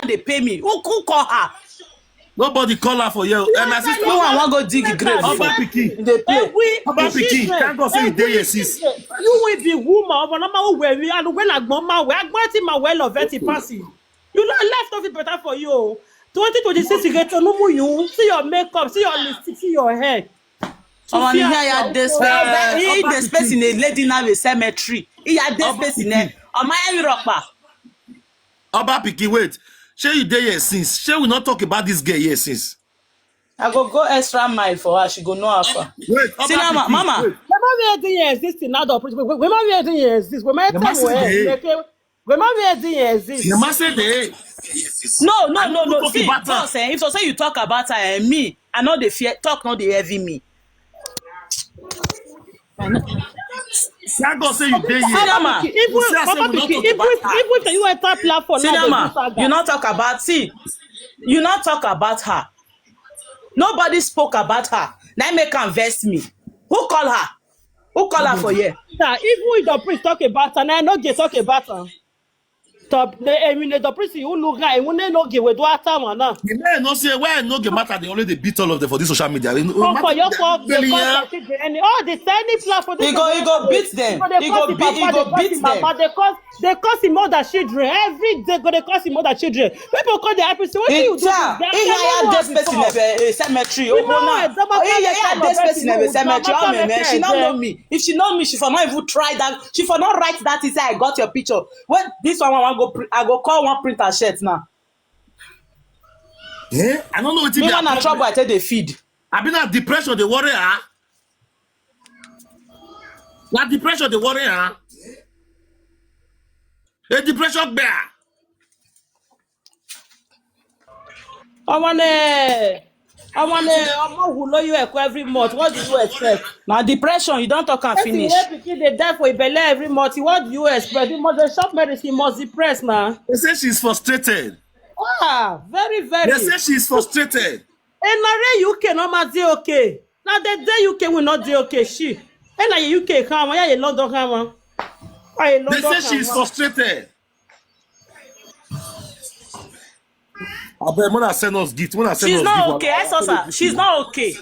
now they pay me. Who call her? Nobody call her for you. And my sister, No one want go dig grave. Oba Pikin. They play. Oba Pikin, thank God say you dey here, sis. You will be woman, but no where we and when I go my way, I go to my well of it passing. You know, left of it better for you. 2026 you get to know you. See your makeup, see your lipstick, see your hair. Oh, here you this space in a lady now a cemetery. Here this space in there. Oh my rocker. Oba Pikin, wait. Shey you dey here since? Shey we not talk about this girl here since? I go extra mile for her. She go know her for. Wait, see now, mama. When we doing exist now, when we doing exist, when my time when we doing exist. The man say they. No. See, boss, if so say you talk about her and me, I know the fear talk, not the heavy me. Thank God say you dey here. Cinema. If you enter platform now, you not talk about you not talk about her. Nobody spoke about her. Now make her invest me. Who call her? Who call her for you? If we the priest talk about her, now no get talk about her. Top the priest who look guy, we no get we do atam now. The man no say why no get matter. They already beat all of them for this social media. For your fault, all the tiny platform. He go beat them. He go beat them. But they cause him more than children. Every day they cause him more than children. People call the happy. What do you do? Cemetery. Cemetery. She don't know me. If she know me, she for not even try that. She for not write that. He say I got your picture. When this one I go call one printer shirt now. Yeah, I don't know what me when I'm trouble. I tell they feed. I been at depression. They worry, huh? That depression. They worry, huh? The depression bear. I want who know you every month. What do you expect? Now depression, you don't talk and finish. They die for a belly every month. What do you expect? You must shop medicine, must depressed, man. They say she's frustrated. Ah, very, very. They say she's frustrated. And now UK no ma dey okay. Now the day UK will not dey okay. She. And now UK come, yeah, London come. They say she's frustrated. I bet when I send us gift, she's not okay. She's not okay.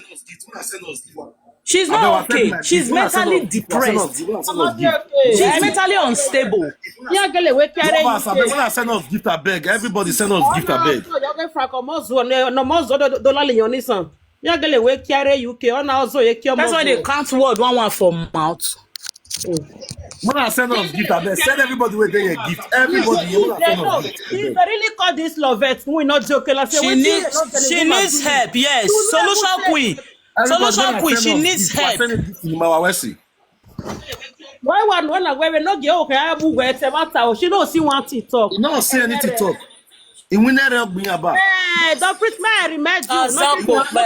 She's not okay. She's mentally depressed. She's mentally unstable. When I send us gift, I beg. Everybody send us gift, I beg. That's why they can't word one from mouth. When I send us gift, I beg. Send everybody with their gift. Everybody. If they really call this Loveth, we not joking. She needs help. Yes, solution queen. Solution queen. She needs help. Why when we not get okay? She don't see one TikTok. You don't see any TikTok. In winner help me about. Don't put my remedy. Don't put the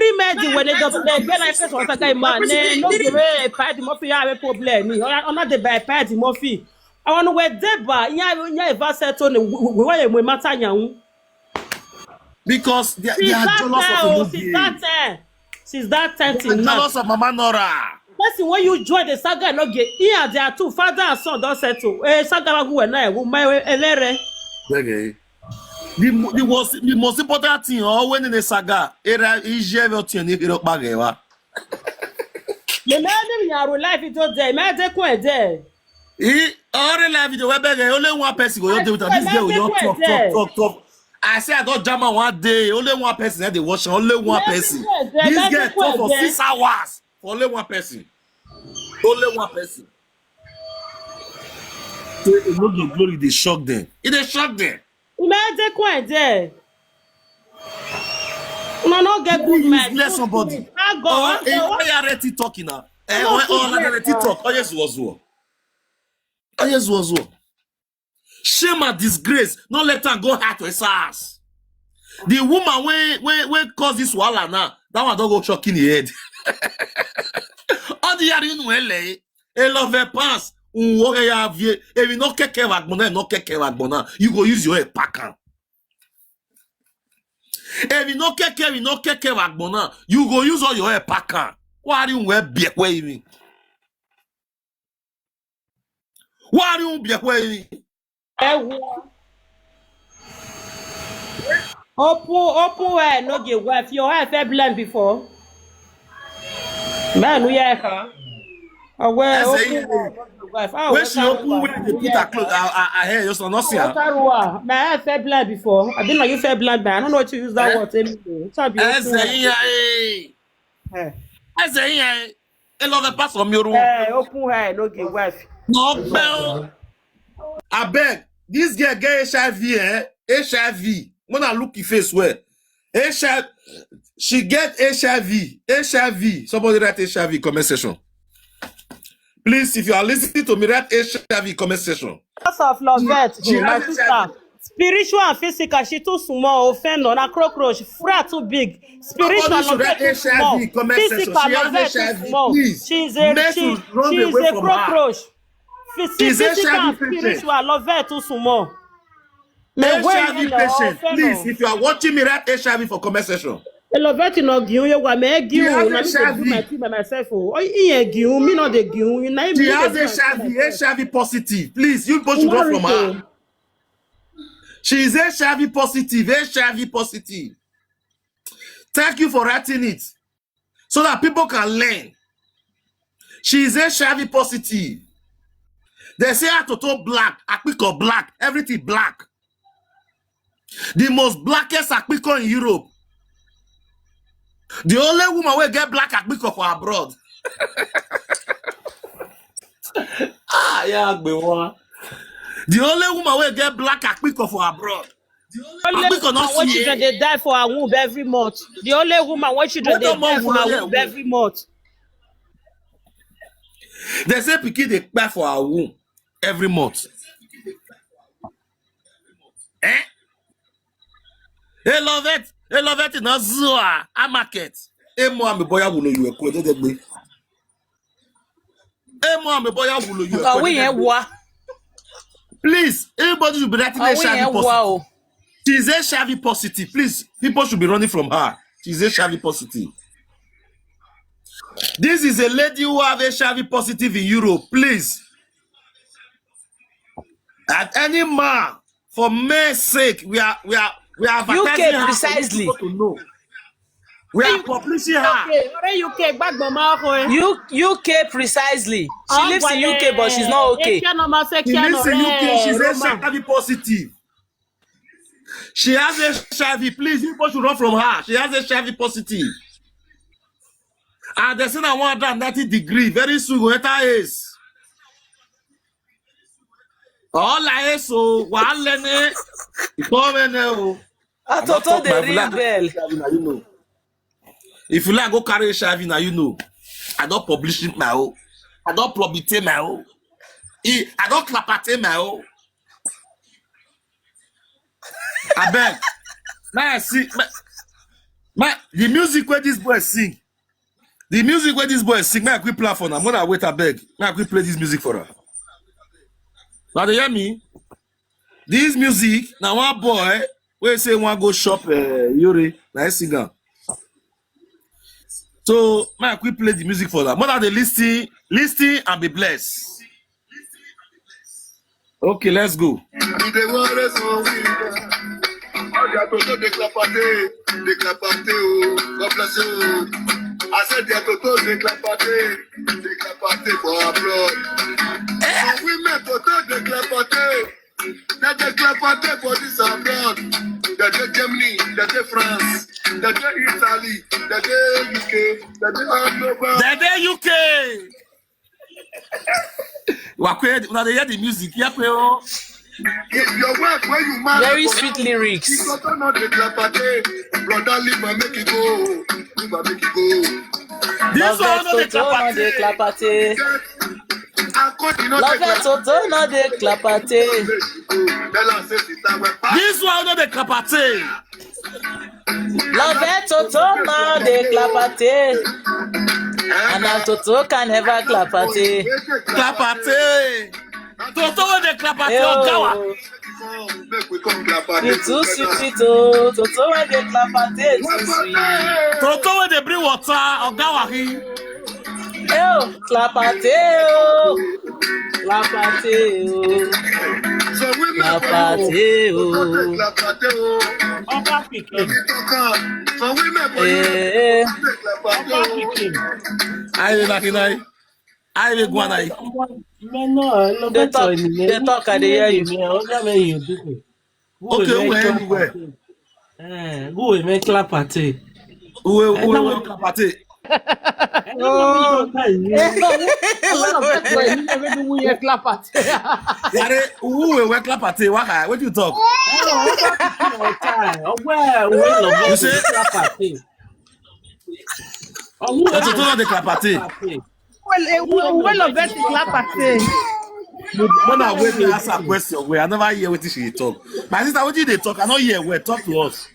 remedy when they get like this. What a guy man. No give a party Murphy. I have a problem. I'm not the bad party Murphy. I want to wear Deba. Yeah, if I said on we matter young. Because they are jealous of since that time till now. Jealous of Mama Nora. Person when you join the saga no get here there are two father and son don't settle. Saga go na go my elere. Okay. The most important thing when in the saga era is everything ni ro page wa. The man in your life it was there. Man dey quite there. All life video we beg only one person go dey with this girl you talk. I say I got German one day. Only one person had the watch. Only one person. This girl talk for 6 hours. For only one person. Only one person. So they know the glory. They shock them. They shock them. Man, they quite there. No, no get good man. Let somebody. Why are they talking now? Oh yes, was. Shame and disgrace. Not let her go hard to his ass. The woman when cause this wahala now, that one don't go shocking the head. All the yari nu ele, Loveth pass. If you no keke wagbona, you go use your head pack am. If you no keke wagbona, you go use all your head pack am. Why are you wear beek where you mean? Why are you be away? Open where no get wife. Your wife had blend before. Man, we are her. Where open wife. When she open where they put her clothes, her hair, you not see her. My hair fair blood before. I didn't know you fair blood, man. I don't know what you use that word anymore. I say, I love the pass from your room. Open hair, no get wife. No, bell. I beg, this girl get HIV, HIV. When I look your face, where HIV, she get HIV. Somebody write HIV comment section. Please, if you are listening to me, write HIV comment section. Because of Loveth, my sister. Spiritual and physical, she too small. Offend on a cockroach. Fra too big. Spiritual Loveth too small. Physical Loveth too small. She's a cockroach. Physical and spiritual Loveth too small. HIV patient, please, if you are watching me, write HIV for comment section. Loveth no give you what me give you. Na me do my thing by myself. Oh, you give me not the give you. She has HIV positive. Please, you both should run from her. She is HIV positive. Thank you for writing it so that people can learn. She is HIV positive. They say her total black, Akpiko black, everything black. The most blackest Akpiko in Europe. The only woman will get black Akpiko for abroad. The only woman will get black Akpiko for abroad. Akpiko not see children they die for a womb every month. The only woman when children they die for a womb every month. They say pikin they die for a womb every month. Hey, Loveth in Azua, a market. Hey, mo am boya wulo you ekwe dedegbe. Hey, mo am boya wulo you ekwe. Please, everybody should be writing HIV positive. She's HIV positive. Please, people should be running from her. She's HIV positive. This is a lady who have HIV positive in Europe. Please. At any man, for May's sake, we are advertising UK her precisely. for people to know. We are publishing her. UK precisely. She lives in UK, but she's not okay. She lives in UK. She's HIV positive. She has HIV. Please, people should run from her. She has HIV positive. And they say I want 190 very soon. Go enter ace. All I so Wahala come I thought the ring bell. If you like go carry HIV now, you know. I don't publish it my own. I don't publish my own. I don't clap at my own. I beg. Now I see the music where this boy sing. The music where this boy sing. May I quick play for her. I'm gonna wait. I beg. May I quick play this music for her. Now they hear me. This music. Now one boy where say want go shop Yuri. Nice singer. So may I quick play the music for her. Mother they listen and be blessed. Okay, let's go. I said they are to declapate for abroad. Some women to declapate. They declapate for this abroad. They do Germany, they do France, they do Italy, they do UK, they do October. They do UK. Now they hear the music. If your wife where you marry, very sweet lyrics. You got not declapate. Brother, leave and make it go. Leave and make it go. This one not declapate. Loveth Toto not declapate. This one not declapate. Loveth Toto not declapate. And now Toto can never clapate. Clapate. Toto will declapate Ogawa. It's too sweet, Toto will declapate. Toto will they bring water Ogawa. Clapate. Clapate, oh. So women Clapate, oh. clapate, oh. Oba pikin. So women for Eh. clapate, Oba oh. pikin. I like it. I like one. Meno, They Loveth talk, ni. they talk, I dey hear you. Oja me you do. Okay, where anywhere? Go me clapate. Who clapate? Oh, Yare, who will clapate? What you talk? You say? That's a total de clapate. Well, Loveth clapate. When I wait to ask a question, I never hear what she talk. My sister, what did they talk? I don't hear where. Talk to us.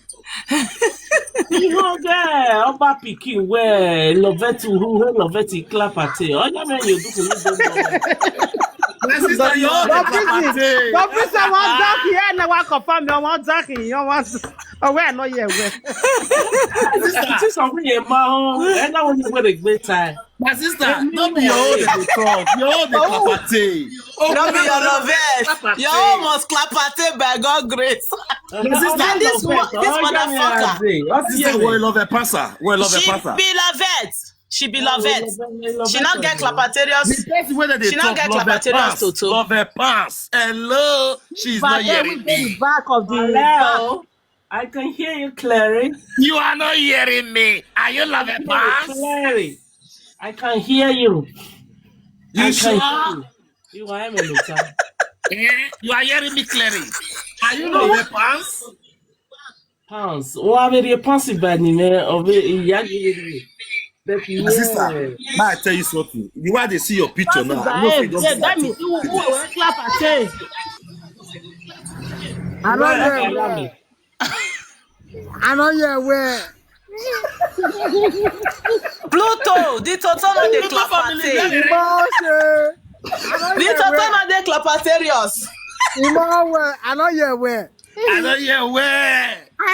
You get Oba pikin where Loveth clapate. Oja me you do My sister, you all the clapate. But please, I want Zach here. Now I confirm you want Zach. You want? Oh, where no yeah where? This is something you man. And that one is where the great time. My sister, don't be your own the talk. Your own the clapate. No be your Loveth. You almost clapate by God grace. My sister, And this motherfucker. my sister, where love a passer. Where love a She passer. be Loveth. She be Loveth. She not get clapaterious. The person where they She not talk, get love a clapaterious pass. Toto. Love a pass. Hello. She's not hearing me. Back of the hello. I can hear you clearly. You are not hearing me. Are you love a pass? Clearly. I can hear you. You I sure? can hear you. You are me Luka. You are hearing me clearly. Are you love a pass? Pounds. Oh, I'm very pensive by the name of it. My sister, may I tell you something? The way they see your picture now, I know if you don't see That means that. you will clap at say. I don't hear where. Pluto, the Toto no dey clapate. The Toto no dey clapaterious. I don't hear where. I don't hear where. I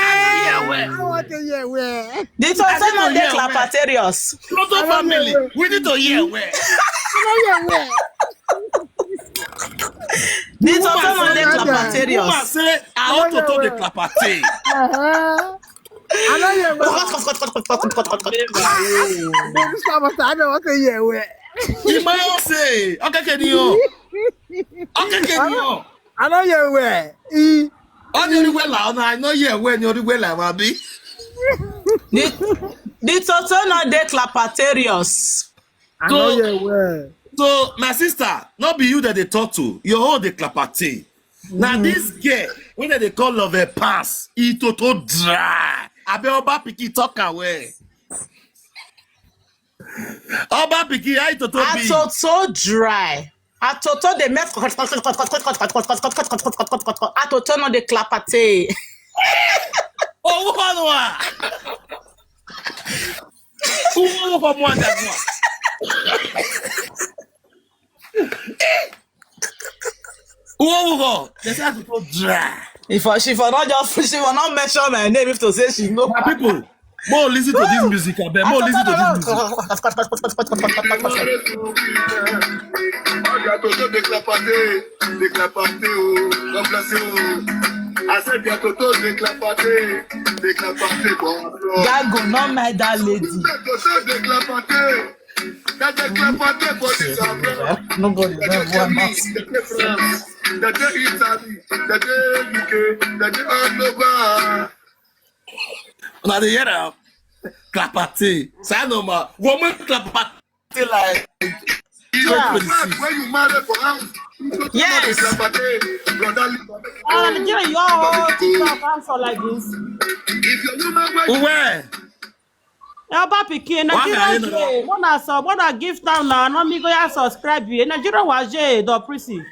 want to hear where. The Toto no dey clapaterious. Pluto family, we need to hear where. I don't hear where. The Toto no dey Woman clapaterious. say, I want to talk the clapate. I don't hear where. I don't want to hear where. Ìmọ̀ say, okay, Kenyo. Okay, Kenyo. I don't hear where. On your way la, I know you when you're way la, Mabi. The Toto no dey clapaterious. I don't hear where. So, my sister, not be you that they talk to. You hold the clapate. Now, this girl, when they call love a pass, it toto dry. I be Oba Piki talk away. Oba Piki, I toto be. Atoto dry. Atoto dey make Atoto no dey clapate. Oh, what? Who from one that one? Oh, they say toto dry. She for not mention my name if to say she know. My people, more listen to this music, I bet. More listen to this music. I said, bientôt, déclapaté. God go not mind that lady. Nobody never want us. Now the hear clapate. Say no more. Woman clapate like. When you marry for house, Yes. Nigeria, you all TikTok answer like this. if your woman Where? Oba pikin, Nigeria, wanna give down now. No me go ya subscribe you. Nigeria was je do prison.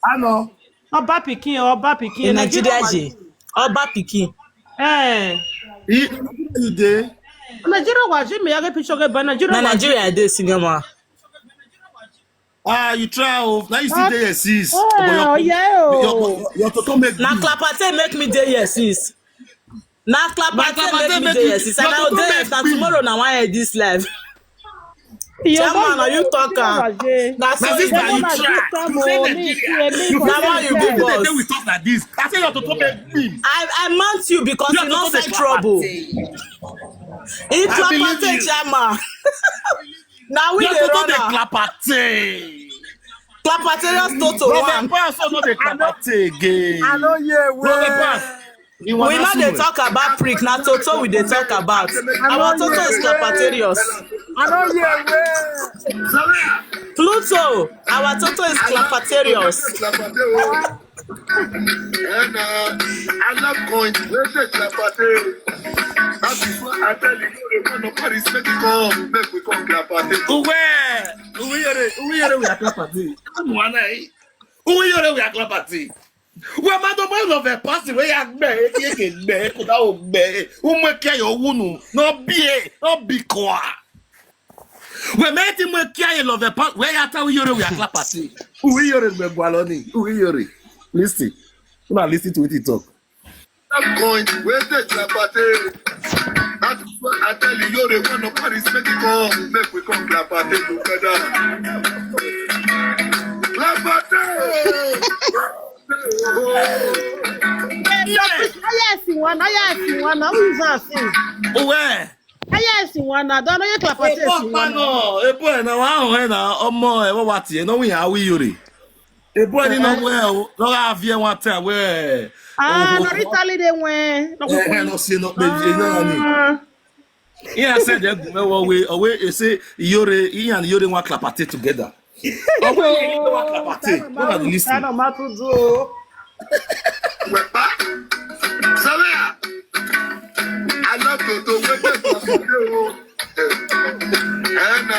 I know. Oba pikin. In Nigeria, J. Oba Pikin. You there? Nigeria was je me ya picture get but Nigeria. Na Nigeria dey cinema. You try. Now you see there, sis. Oh yeah. Your toto make. Na clapate make me dey here sis. Na clapate make me dey here sis. And I dey here na tomorrow na wan hear this live. Chairman, are you talking? That's Now all this you guy you do. try. You say Nigeria. You Now why say you be Nigeria. boss? Then we talk like this. I say your to make me. I mount you because You you not to say trouble. It's I believe Clapate you. Chairman. Now we You the to the runner. clapate. Clapaterians Toto Robert one. Pass not the clapate again. I know you Robert well. Pass. We not they talk about prick. Now Toto we they talk about. Our Toto is Clapaterius. I know you well. Pluto. Our Toto is Clapaterius. And I love coins. Where's the clapate? That is what I tell you. The one of Paris make it come. Make we come clapate. We are clapate. We are clapate. Well, madam, of a party where I may get there, could I obey? Who make your wound? Not be quiet. We met him with Kia of a part where I tell you we are clapping. We are in Gualoni. We are. Listen. Come on, listen to it talk. That coins. Where's the clapate? That is what I tell you. You're the one of Paris make it come. Make we come clapate together. Clapate. Yes, one. Who's that? Where? Yes, one. I don't know your clapate. A boy now, oh, more, what you know, we are we. A boy in a well, no, have you one time where? No, Italy they went. No, see, no, baby, yeah, I said that away, you say, you're one clapate together. Away, clapate. What are you listening? I love to wake up and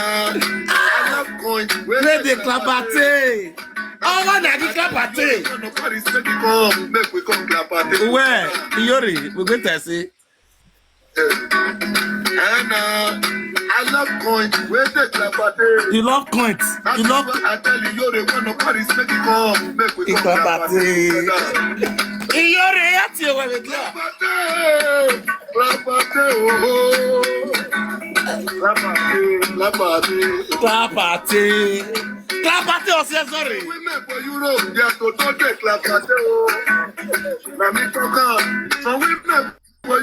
I love coins. Where the clapate? Oh, what are the clapate? Paris make it come. Make we come clapate. Where? Yori, we're going to say. And I love coins. Where the clapate? You love coins. You love. I tell you, you're the one of Paris make it come. Make we come clapate. Yori, that's your way. Clapate, Clapate, oh, sorry. women for Europe, they are to don't get clapate. Now me talk so women for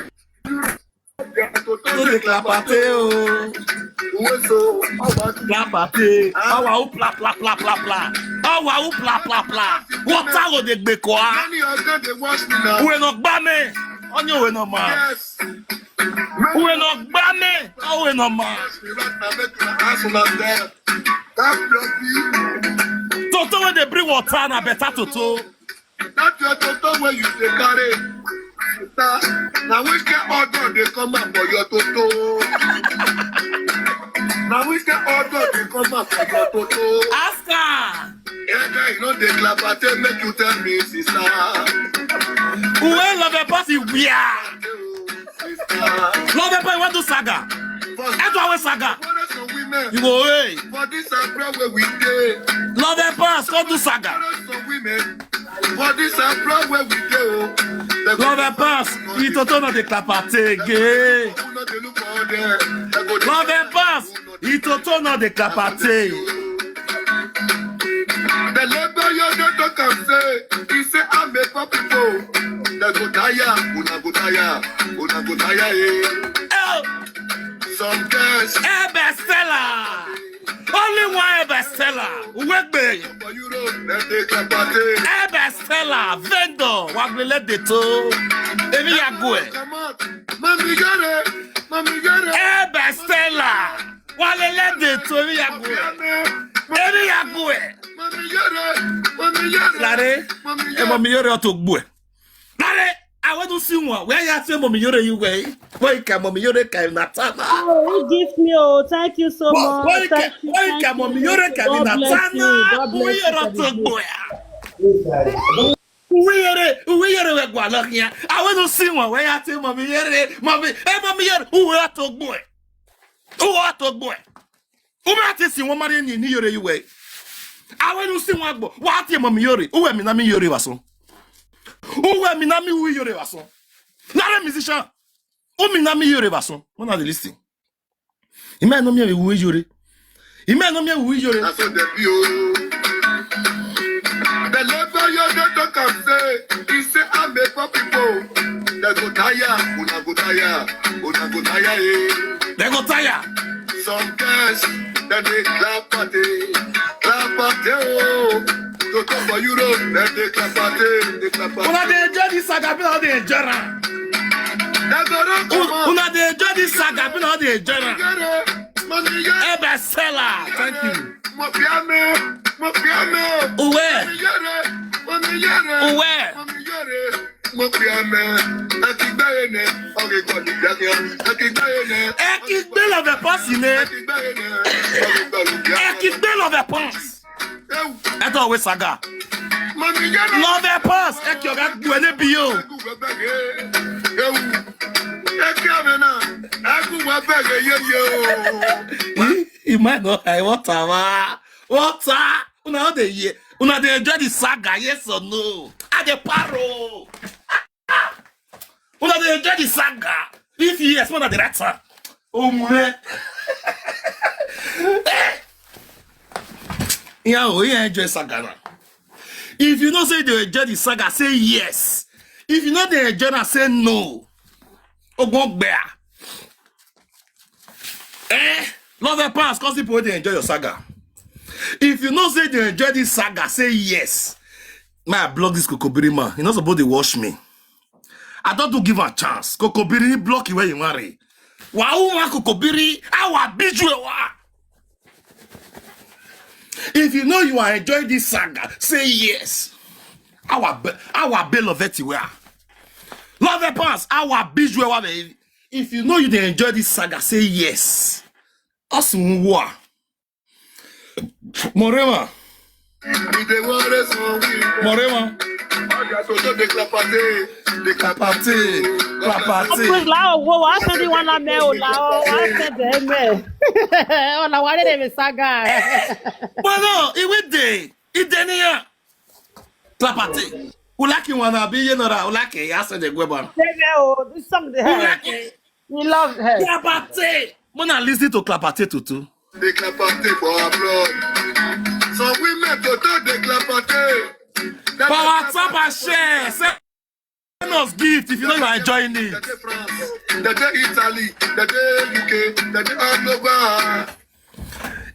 Europe, they are to don't get Clapate, oh. So, Clapate. Oh, wow, pla, pla, pla, pla, pla. Oh, wow, pla, pla, pla. What are the big quoi? many of them they watch me now. We're not bammy. On your way, no man. Yes. We're not bammy. Oh, we're not man. Toto, when they bring water, na better Toto. That's your Toto when you say carry. Now we can order they come up for your Toto. Now we can order they come up for your Toto. Ask her. Yeah, you know they clap at them, make you tell me, sister. Where love a party? We are. Love a party, what do saga? That's our saga. You go away. For this where we go. Love a pass, go do saga. For this where we go. Love a pass, you toto no de clapate gay. Love a pass, you toto no de clapate. The labor you don't come say, he say I'm a people. They go tire, una go tire, Oh, some girls bestseller. Only one bestseller. Work me. for Europe, they take a party. Bestseller, vendor. Wagbele de to. Ebi yagwe. Come on, mommy got it, mommy got it. Bestseller. Walele de to. Ebi yagwe. Ebi yagwe. Mommy got it, mommy got it. Lare, Mommy e got mo it. mi yore oto gbo. Lare, I want to see one. Where you say mo mi yore you way? Where can mo mi yore kai natana? Oh, he gives me. Oh, thank you so much. Where Thank you. can mo mi yore kai God bless you. natana? God Where bless you you. oto gbo ya? Where you we gwa lo here? I want to see one. Where you say mo mi yore, mo mi yore who oto gbo. Who oto gbo. Who ma ti si won mari ni yore you way? I want to see one gbo. What ti mo mi yore? Who mi na mi yore waso? Who mi na mi wu yore waso? Lare musician. Who mi na mi yore waso? When are they listening? Ima no mi wu yore. Ime no me wi yore. That's what they feel. The level you don't talk and say, he say I make for people. They go tire, una go tire, eh. They go tire. Some girls, then they clap party, oh. To come for Europe, then they clap party. Una dey enjoy this saga, be not dey enjoy am. Una dey enjoy this saga, be not dey enjoy am. Bestseller, thank you. Where? Ekigbe Loveth pass in it. Ekigbe Loveth pass. Eto always saga. Loveth pass. Ekyoga gwene biyo. You might not. I water. Una dey enjoy the saga, yes or no? At the paro. Una dey enjoy the saga. If yes, one of the right side. Oh my. Yeah, enjoy saga now. If you don't say they enjoy the saga, say yes. If you know they enjoy, say no. Ogbon bear. Loveth pass, cause people they enjoy your saga. If you know say they enjoy this saga, say yes. My block this Kokobiri man. He not supposed to wash me. I don't do give a chance. Kokobiri block you where you marry. Wow, Kokobiri, I will beat you. If you know you are enjoying this saga, say yes. I will be Loveth where. Loveth pass, I will beat you. If you know you dey enjoy this saga, say yes. Awesome war. Morema. Clapate. Lá o vou acha de uma mel lá, acha de mel. Ona wale de saga. Mano, iwe dey. Idenia. Clapate. Ulaki wana be yenora, ulaki asa de gweba. This song they have. We love her. Clapate. Mona listen to Clapate tutu. They clapate for abroad. Some women to do they clapate. For WhatsApp and share. Send us gift if you know you are enjoying it. The day France, the day Italy, the day UK, the day all over.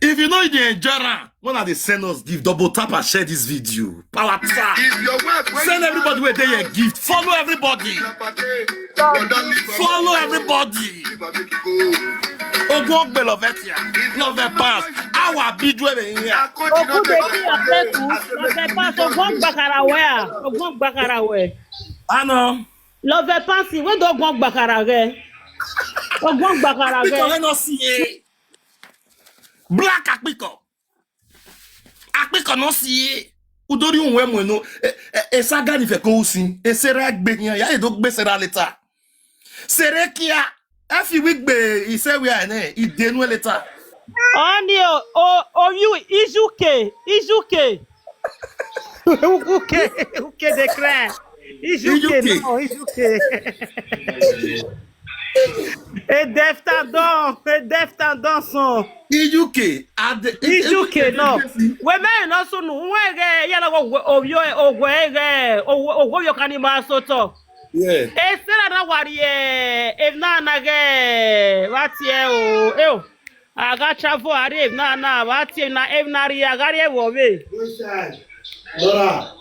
If you know you dey enjoy am, one of the send us gift, double tap and share this video. Power tap. If your wife Send everybody where they your gift. Follow everybody. Follow everybody. Ogbon Loveth here. Loveth pass. Our video in here. Oku de ki apeku, Loveth pass ogbon gbakara where? Ogbon gbakara where? I know. Loveth pass we do ogbon gbakara re. Ogbon gbakara Akpiko re. no see it. Black Akpiko. Akpiko no see it. Udori unwe mweno. Saga ni fe ko usin. Sera gbe yan. Ya do gbe sera later. Sere kia. If you week be, he say we are in it. He didn't later. Oni you Ijuke. Uke declare. Ijuke no, Ijuke. Et def tendon son. Ijuke. Ijuke no. We me no so nu. We ge ya na ogwo yo kanima so to. Yeah. Sera na wari if na ge watie o aga travel ari if na watie na if na ri agari wo we Dora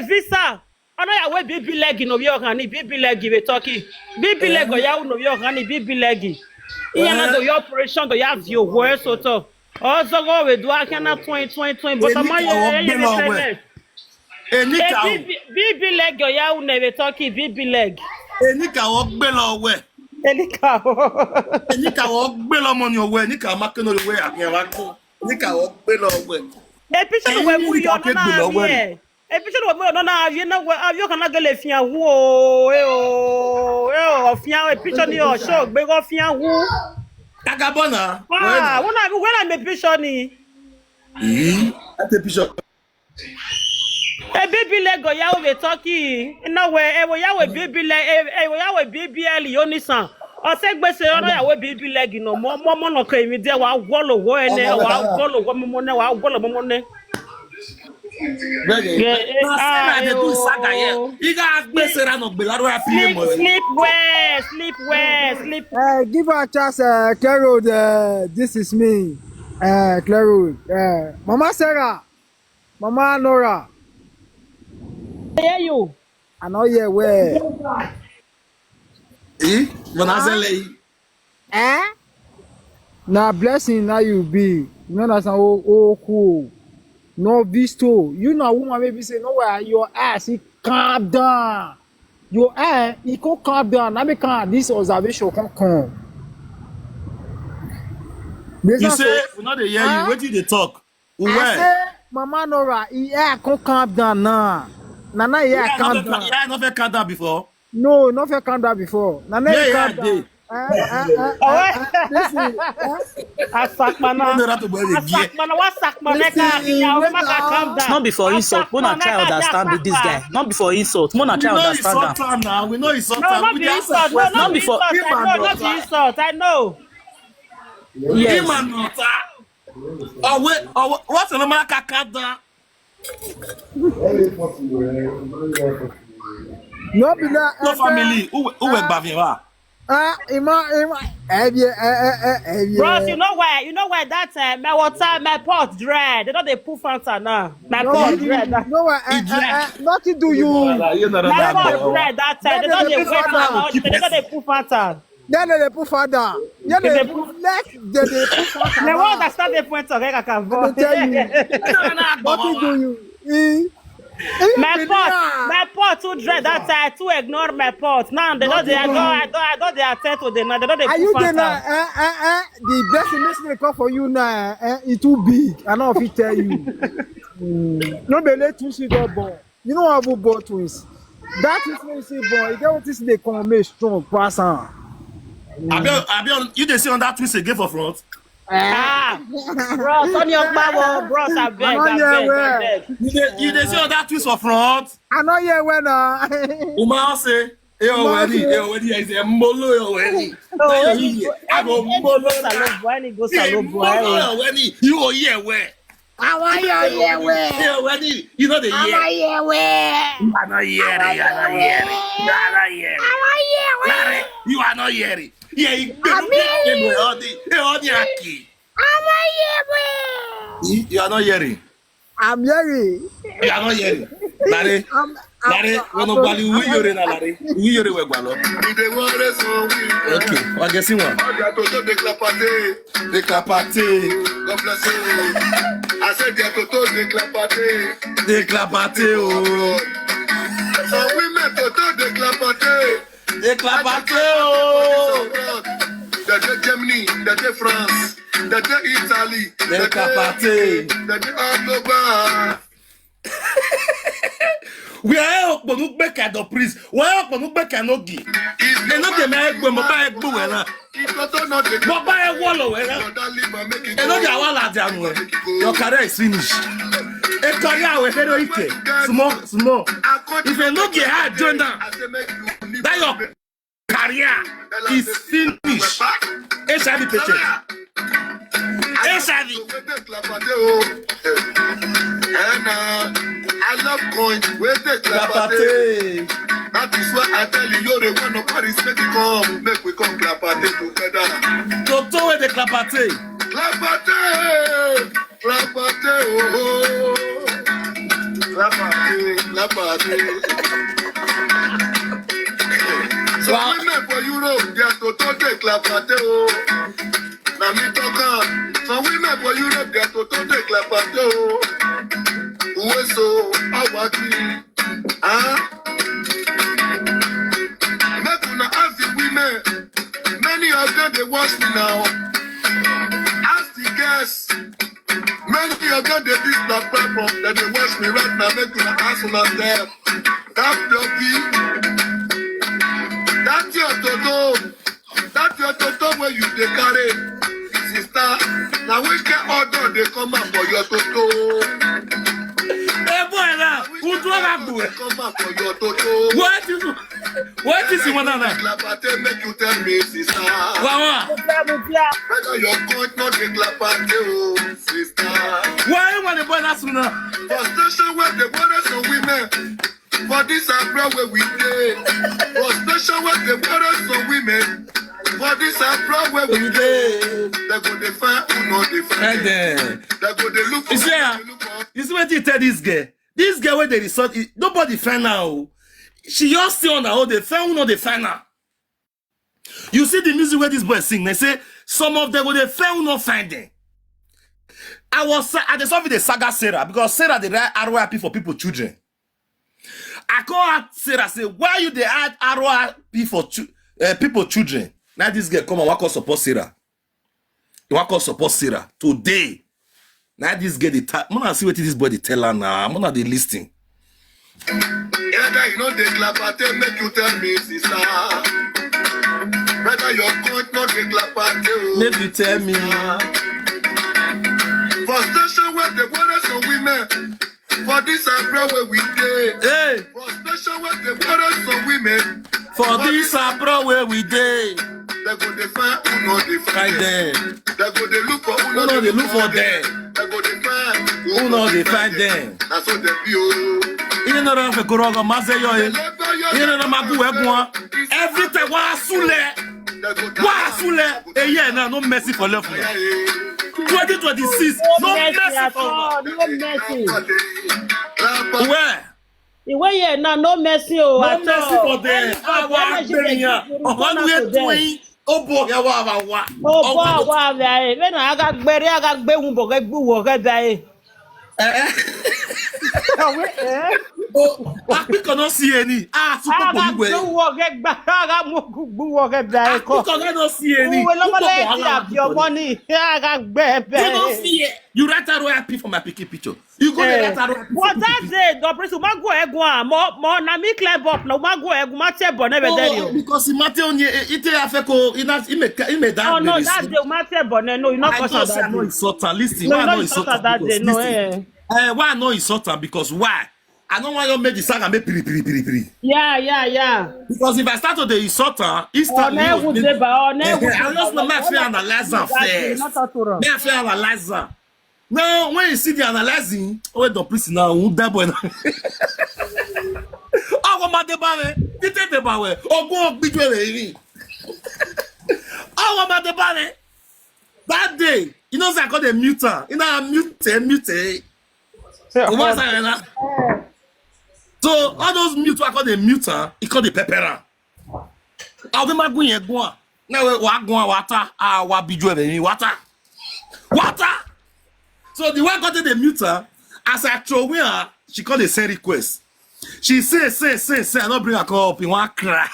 visa ono ya we bibi leg no bi okan ni bibi leg we turkey bibi leg o ya no bi okan ni bibi leg iya na do your operation do ya view wo so to ozo go we do aka na 20 but am ye bibi leg o ya we turkey bibi leg Enika wo gbe lo we. Enika wo gbe lo mo ni owe, enika ma ke no we akin wa ko. Enika wo gbe lo we. E picture we mu yo na vie. E picture we mu yo na vie na we avio kan na gele fian wu o fian e picture ni o show gbe go fian wu. Tagabona. Ah, when me picture ni. Ate picture. E baby leg ya we turkey. No we e wo ya we baby leg e wo ya we baby eli onisan. O se gbe se oro yawo bibi leg no mo no kan mi de wa gwolo wo ene wa gwolo wo mo ne wa gwolo mo ne. They do saga here. You got Besera no Belaro Sleep well. Give her a chance, Claro. This is me, Claro. Mama Sarah, Mama Nora. Hear you. I know you where. Now blessing now you be. You know that's oh cool. No visto. You know woman maybe say no where your ass it calm down. Your ass it can calm down. Now because this observation can come. You say we not dey hear you. What did they talk? I say Mama Nora, yeah, can calm down now. Nana yeah calm down. Yeah, never calm down before. No, not for calm down before. Nana calm down. It's not before insult. Mona try understand with this guy. Not before insult. Mona try understand him. Now we know it's No, not the insult. Not before. Not the insult. I know. Yes. Oh wait. Oh, what's the number? Kakada. No, be that. No family. Who went baviwa? Bros, you know why that my water, my pot dry. They don't they put Fanta now. My pot dry. No, nothing do you. My pot dry that time. They don't they wet now. They don't they put Fanta. Then they put Fanta. Yeah, they put Fanta. They won't understand the point of I can vote. Nothing do you. My pot too dread that time to ignore my pot. Now they don't I don't they attend to them now. They don't they are you there now? The best listening call for you now. It's too big. I know if he tell you. No be let you see that boy. You know how boy twins. That is when you see boy. You get what this they come make strong person. You dey see on that twist again for front. Bro, on your power, bros, I beg. You dey see on that twist for front. I know you when Uma say, already is a molo already. I go molo when he goes already. You go here where? I want you here where? Already, you know the year. I here where? You are not here. You are not here. Yeah, you are not hearing. I'm hearing. You are not hearing. Larry, when nobody will hear it, Larry. We hear it, we're going. Okay, I'm guessing one. Déclapate. God bless you. I said, Déclapate, oh. Some women Déclapate, oh. The Germany, the France, the Italy, Déclapate. the October. We are up on Ubek at the priest. We are up on Ubek and Ogi. And not the man when Mobile Buena. Mobile Wallow. And not the Walla down. Your career is finished. A career with Heroite. Small. If you look at her, join down. That your career is finished. HIV patient. HIV. And I love coins. Where they clapate. That is why I tell you, you're the one of Paris. Make it come. Make we come clapate together. Toto with the clapate. Clapate. Oh. Clapate. So women for Europe, they are Toto de clapate. Oh. Now me talking. Some women for Europe, they are Toto de clapate. Oh. So awaki, make una ask the women. Many of them they watch me now. Ask the guests. Many of them they this black platform that they watch me right now. Make una ask una them. That doggy, that's your toto where you dey carry, sister. Now we get order they come up for your toto. Hey boy now, Who do I do it? Come back for your toto. What is you want to know? Clapate make you tell me, sister. Wow. Whether your court not the clapate, oh, sister. Why you want to buy that sooner? Frustration where the brothers and women. For this abroad where we day. Frustration where the brothers and women. For this abroad where we day. They go to find who not the find. They go to look for. You see what you tell this girl? This girl where they resort, nobody find now. She just stay on her own. They find who not they find her. You see the music where this boy sing. They say some of them go they find who not find them. I just saw with the saga Sarah because Sarah they write RYP for people children. I call her Sarah say why you they add RYP for people children. Now this girl come and walk us support Sarah. You walk us support Sarah today. Now this girl I'm gonna see what this boy they tell her now. I'm gonna they listing. Yeah, you know the clapate make you tell me, sister. Whether your court not the clapate, oh, Maybe you tell me. frustration where the brothers and women. For this abroad where we day. Hey, Frustration where the brothers and women. for this abroad where we day. They go to find who not the Right find. there. They go to look for who Who not they look for them? They go to find Who not they find them? That's what they feel. Even though I'm a Koroga Mazeyo, even though I'm a every time now no mercy for love. 2026, no mercy for love. No mercy. Where? Ìwé yẹn náà no mercy o. No mercy for them. Oh boy, O bọ́ àwọn àmì ayé. Bẹ́ẹ̀ni aga gbé ń bọ̀ kẹ́ gbúwọ̀ kẹ́ bẹ́ ayé. I cannot see any. Super Aga Poliwe. gbúwọ̀ kẹ́ gbà. Aga gbúwọ̀ kẹ́ bẹ́ ayé I kọ́. cannot see any. Òwe lọ́mọdé ti àbí ọmọ ní. Aga gbẹ́ bẹ́ You don't ayé. fear. You write a royal P for my picky picture. You go there write a royal P for But that day, the priest ma go egun a mo na mi climb up na ma go egun ma te bo na be there Oh, o. because Mate onye ite afeko ina that. Oh no, that day ma te bo na no, you not I cause just say I that know day. insultant. Listen, No, why you I know not insultant? that day, no Listen, why I know insultant? Because why? I don't want you to make the saga make piri. Yeah. Because if I start to the insultant, instantly, Ọ̀nà ẹ̀wù dé bá ọ̀nà ẹ̀wù. I just want my fear analyzer first. May I fear analyzer? Now, when you see the analyzing, oh, the priest now, who that boy now? Oh, what about the banner? Did the banner? Oh, go up, big way. Oh, what about the banner? That day, you know, I called a mutant. You know, mute. What's that? So all those mute I call the mutant, he called the pepper. I'll be my going go. Now we go water. What be doing water? So the one got the mutant, as I throw her, she called a send request. She say, I don't bring her call up in one cry.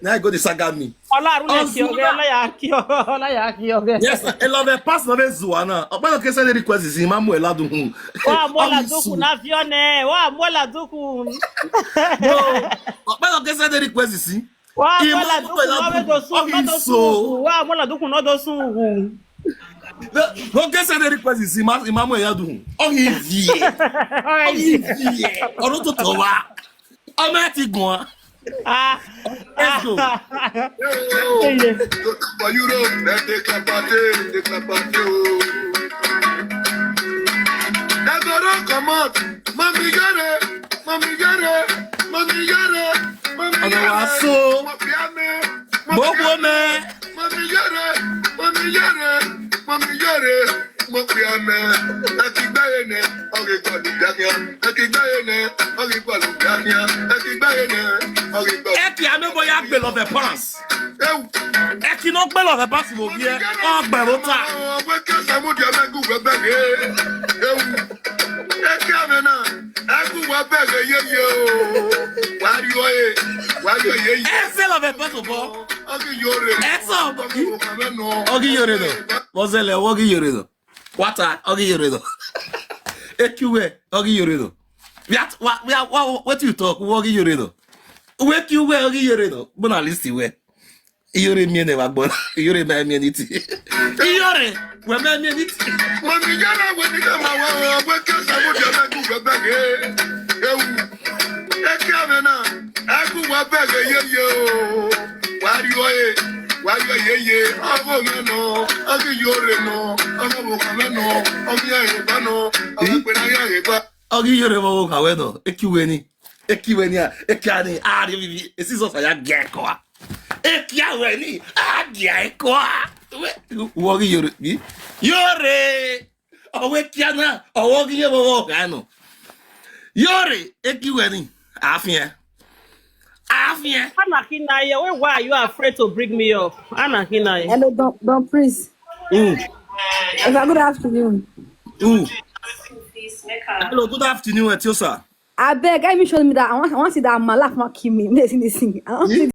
Now I go to saga me. Ọlọ́run lè kí ọgẹ́. Yes, I love a pass no Zuana. But okay, send the request is Imamu Eladu. Wà á mọ́lá dúkù náà fi ọ́nẹ́. Wà á mọ́lá dúkù. No, but okay, send the request is Wà á mọ́lá dúkù náà tó sùn. Wà á mọ́lá dúkù náà tó sùn. Okay, send the request is Imamu Eladu. Oh, he ọdún tó tọ̀ wá. Ọmọ ẹ ti gùn ọ́. Let's go. For Europe, they clapate. They go run come out. Mommy get it. Ọ̀nà so. Gbogbo mẹ́. Mommy get it. Mo pe ame, eki gbeyene, ori gbolu biamia. Eki gbeyene, ori gbolu biamia. Eki gbeyene, ori gbolu. Eki ameboya gbe lọ fẹ pants. Ewu. Eki no gbe lọ fẹ pants mo bi ẹ. Ọgbẹ ló ta. Ọgbẹ kẹsàn-án mú di ẹgbẹ́ gùn bẹ́ẹ̀ ewu. Eki ame náà, ẹgùn wọ bẹ́ẹ̀ yéye o. Wàá rí oyè yéye. Ẹ ṣe lọ fẹ pants bọ. Ọgì yóre. Ẹ sọ. Ọgì yóre dọ. Mọ̀sẹ̀lẹ̀ ọgì yóre dọ. Wata ogi yoredo. Ekiwe ogi yoredo. What you talk ogi yoredo. Wake you we ogi yoredo. Bona listi we. Iyore mi ne wa gbona. Iyore ma mi niti. Iyore we ma mi niti. Mami yana we ni ka ma wa we ka sa mo de na ku be be. Ekamena, aku wapege ye. Wari ye. Abo no, agi yore no, abo kameno, ogi ya no, akwena ya. Ogi yore mo ka we no. Ekiweni a ekani ari bibi. Esizo sa ya geko. Ekiweni a geko. Ogi yore bi. Yore. Owe kiana, ogi ye mo ka no. Yore, ekiweni. Afia. Anakinaye, why are you afraid to bring me up? Anakinaye. Hello, don't please. Good afternoon. Hello, good afternoon, Etiosa. I beg, I show me that I want to see that my laugh not kill me. Listen. I want to see